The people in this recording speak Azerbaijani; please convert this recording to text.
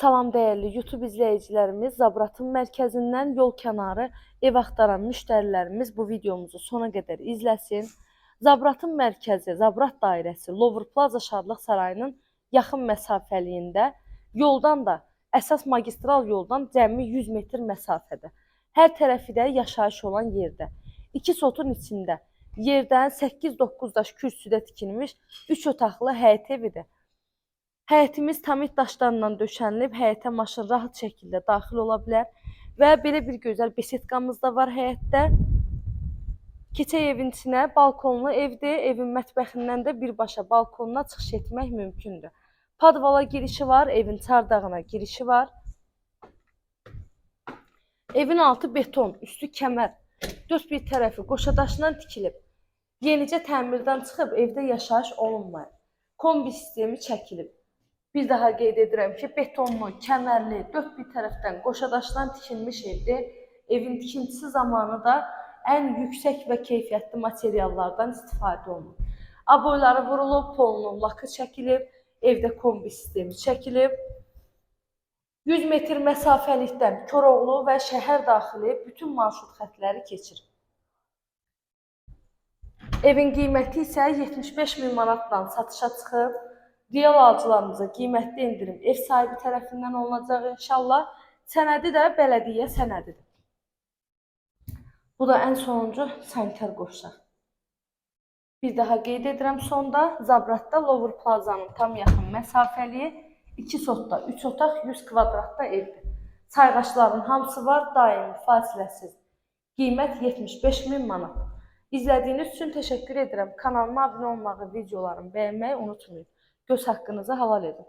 Salam dəyərli YouTube izləyicilərimiz, Zabratın mərkəzindən yol kənarı ev axtaran müştərilərimiz bu videomuzu sona qədər izləsin. Zabratın mərkəzi, Zabrat dairəsi, Louvre Plaza Şadlıq Sarayının yaxın məsafəliyində, yoldan da, əsas magistral yoldan cəmi 100 metr məsafədə. Hər tərəfi də yaşayış olan yerdə. 2 sotun içində yerdən 8-9 daş kürsüdə tikilmiş 3 otaqlı həyət evidir. Həyətimiz tamit daşlarla döşənilib, həyətə maşın rahat şəkildə daxil ola bilər və belə bir gözəl besetkamız da var həyətdə. Keçək evin içinə, balkonlu evdir, evin mətbəxindən də birbaşa balkonuna çıxış etmək mümkündür. Padvala girişi var, evin çardağına girişi var. Evin altı beton, üstü kəmər, dörd bir tərəfi qoşadaşdan tikilib. Yenicə təmirdən çıxıb evdə yaşayış olunmayıb. Kombi sistemi çəkilib. Bir daha qeyd edirəm ki, betonlu, kəmərli, dörd bir tərəfdən qoşadaşdan tikilmiş evdir. Evin tikintisi zamanı da ən yüksək və keyfiyyətli materiallardan istifadə olunur. Aboyları vurulub, polunun lakı çəkilib, evdə kombi sistemi çəkilib. 100 metr məsafəlikdən Koroğlu və şəhər daxili bütün marşrut xətləri keçir. Evin qiyməti isə 75 min manatdan satışa çıxıb. Real alıcılarımıza qiymətli indirim ev sahibi tərəfindən olunacaq inşallah. Sənədi də bələdiyyə sənədidir. Bu da ən sonuncu sanitar qoşaq. Bir daha qeyd edirəm sonda, Zabratda Louvre Plazanın tam yaxın məsafəli 2 sotda 3 otaq 100 kvadratda evdir. Sayğaçların hamısı var, daimi, fasiləsiz. Qiymət 75 min manat. İzlədiyiniz üçün təşəkkür edirəm. Kanalıma abunə olmağı, videolarımı bəyənməyi unutmayın. Göz haqqınızı halal edin.